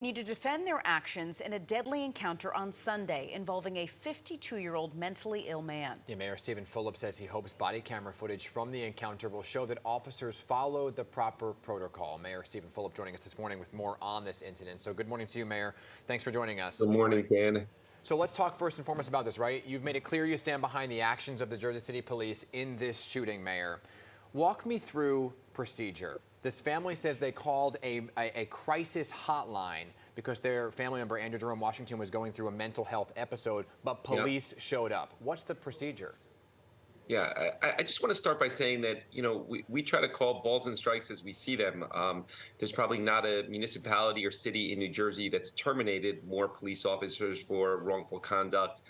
Need to defend their actions in a deadly encounter on Sunday involving a 52-year-old mentally ill man. Yeah, Mayor Stephen Fulop says he hopes body camera footage from the encounter will show that officers followed the proper protocol. Mayor Stephen Fulop joining us this morning with more on this incident. So good morning to you, Mayor. Thanks for joining us. Good morning, Dan. So let's talk first and foremost about this, right? You've made it clear you stand behind the actions of the Jersey City Police in this shooting, Mayor. Walk me through procedure. This family says they called a crisis hotline because their family member, Andrew Jerome Washington, was going through a mental health episode, but police showed up. What's the procedure? Yeah, I just want to start by saying that, we try to call balls and strikes as we see them. There's probably not a municipality or city in New Jersey that's terminated more police officers for wrongful conduct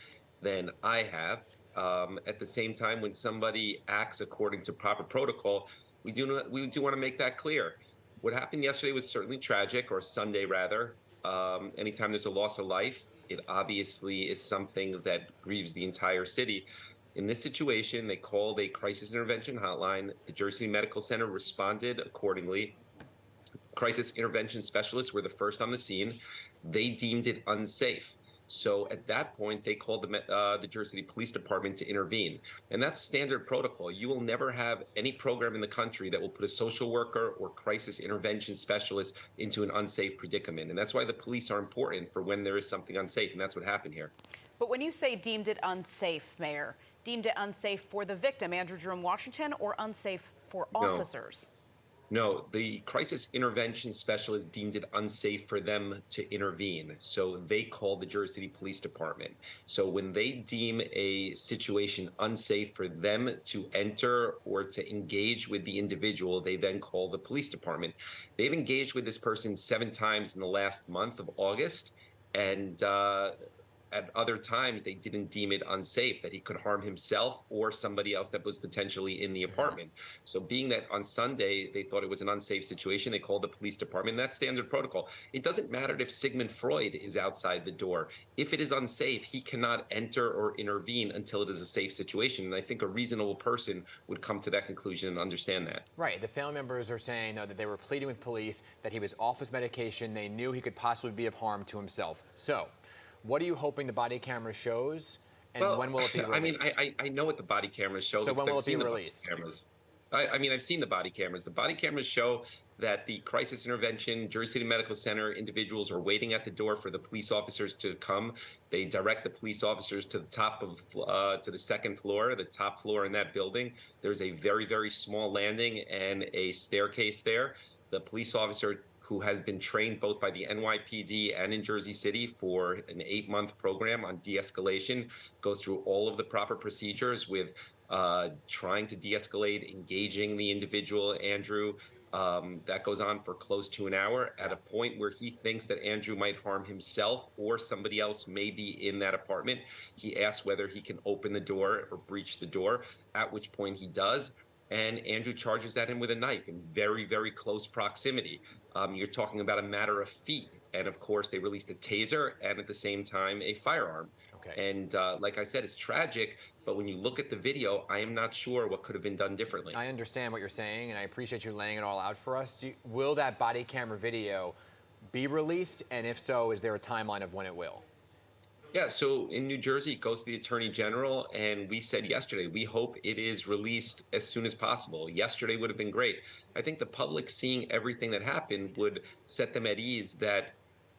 than I have. At the same time, when somebody acts according to proper protocol, we do want to make that clear. What happened yesterday was certainly tragic, or Sunday rather. Anytime there's a loss of life, it obviously is something that grieves the entire city. In this situation, they called a crisis intervention hotline. The Jersey Medical Center responded accordingly. Crisis intervention specialists were the first on the scene. They deemed it unsafe. So at that point, they called the Jersey City Police Department to intervene. And that's standard protocol. You will never have any program in the country that will put a social worker or crisis intervention specialist into an unsafe predicament. And that's why the police are important for when there is something unsafe. And that's what happened here. But when you say deemed it unsafe, Mayor, deemed it unsafe for the victim, Andrew Jerome Washington, or unsafe for officers? No, the crisis intervention specialist deemed it unsafe for them to intervene. So they called the Jersey City Police Department. So when they deem a situation unsafe for them to enter or to engage with the individual, they then call the police department. They've engaged with this person 7 times in the last month of August. And at other times, they didn't deem it unsafe, that he could harm himself or somebody else that was potentially in the apartment. So being that on Sunday, they thought it was an unsafe situation, they called the police department. And that's standard protocol. It doesn't matter if Sigmund Freud is outside the door. If it is unsafe, he cannot enter or intervene until it is a safe situation. And I think a reasonable person would come to that conclusion and understand that. Right. The family members are saying, though, that they were pleading with police, that he was off his medication. They knew he could possibly be of harm to himself. So what are you hoping the body camera shows, and when will it be released? I know what the body cameras show. So when will it be released? I've seen the body cameras. The body cameras show that the crisis intervention Jersey City Medical Center individuals are waiting at the door for the police officers to come. They direct the police officers to the top of to the second floor, the top floor in that building. There's a very, very small landing and a staircase there. The police officer, who has been trained both by the NYPD and in Jersey City for an 8-month program on de-escalation, goes through all of the proper procedures with trying to de-escalate, engaging the individual, Andrew. That goes on for close to an hour. At a point where he thinks that Andrew might harm himself or somebody else may be in that apartment, he asks whether he can open the door or breach the door, at which point he does. And Andrew charges at him with a knife in very, very close proximity. You're talking about a matter of feet. And of course, they released a taser and at the same time a firearm. Okay. And like I said, it's tragic. But when you look at the video, I am not sure what could have been done differently. I understand what you're saying, and I appreciate you laying it all out for us. Will that body camera video be released? And if so, is there a timeline of when it will? Yeah, so in New Jersey, it goes to the Attorney General, and we said yesterday, we hope it is released as soon as possible. Yesterday would have been great. I think the public seeing everything that happened would set them at ease that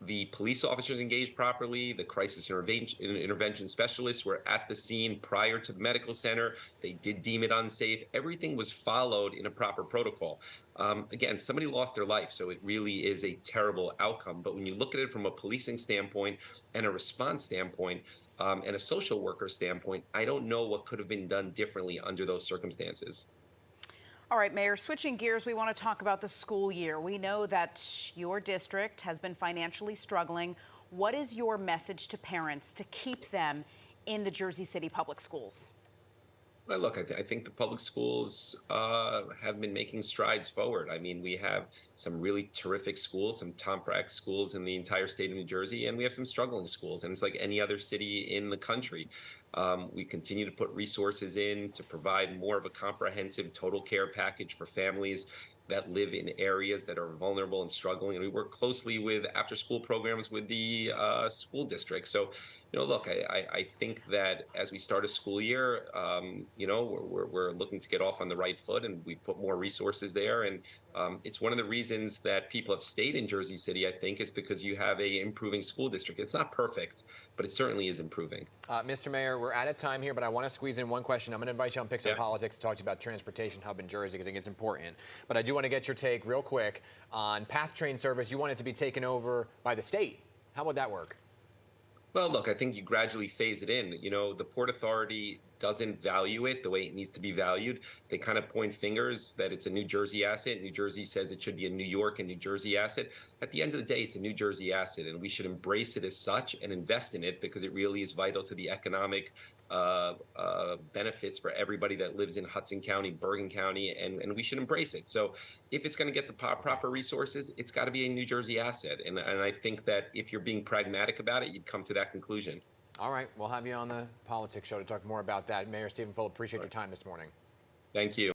the police officers engaged properly, the crisis intervention specialists were at the scene prior to the medical center. They did deem it unsafe. Everything was followed in a proper protocol. Again, somebody lost their life, so it really is a terrible outcome. But when you look at it from a policing standpoint and a response standpoint and a social worker standpoint, I don't know what could have been done differently under those circumstances. All right, Mayor, switching gears, we want to talk about the school year. We know that your district has been financially struggling. What is your message to parents to keep them in the Jersey City public schools? Well, look, I think the public schools have been making strides forward. I mean, we have some really terrific schools, some top-ranked schools in the entire state of New Jersey, and we have some struggling schools. And it's like any other city in the country. We continue to put resources in to provide more of a comprehensive total care package for families that live in areas that are vulnerable and struggling. And we work closely with after-school programs with the school district. So, look, I think that as we start a school year, we're looking to get off on the right foot, and we put more resources there. And it's one of the reasons that people have stayed in Jersey City, I think, is because you have a improving school district. It's not perfect, but it certainly is improving. Mr. Mayor, we're out of time here, but I want to squeeze in one question. I'm going to invite you on Picks on Yeah. Politics to talk to you about transportation hub in Jersey, because I think it's important. But I do want to get your take real quick on PATH train service. You want it to be taken over by the state. How would that work? Well, look, I think you gradually phase it in. The Port Authority doesn't value it the way it needs to be valued. They kind of point fingers that it's a New Jersey asset. New Jersey says it should be a New York and New Jersey asset. At the end of the day, it's a New Jersey asset, and we should embrace it as such and invest in it, because it really is vital to the economic benefits for everybody that lives in Hudson County, Bergen County, and we should embrace it. So if it's going to get the proper resources, it's got to be a New Jersey asset. And I think that if you're being pragmatic about it, you'd come to that conclusion. All right, we'll have you on the Politics Show to talk more about that. Mayor Stephen Full, appreciate your time this morning. Thank you.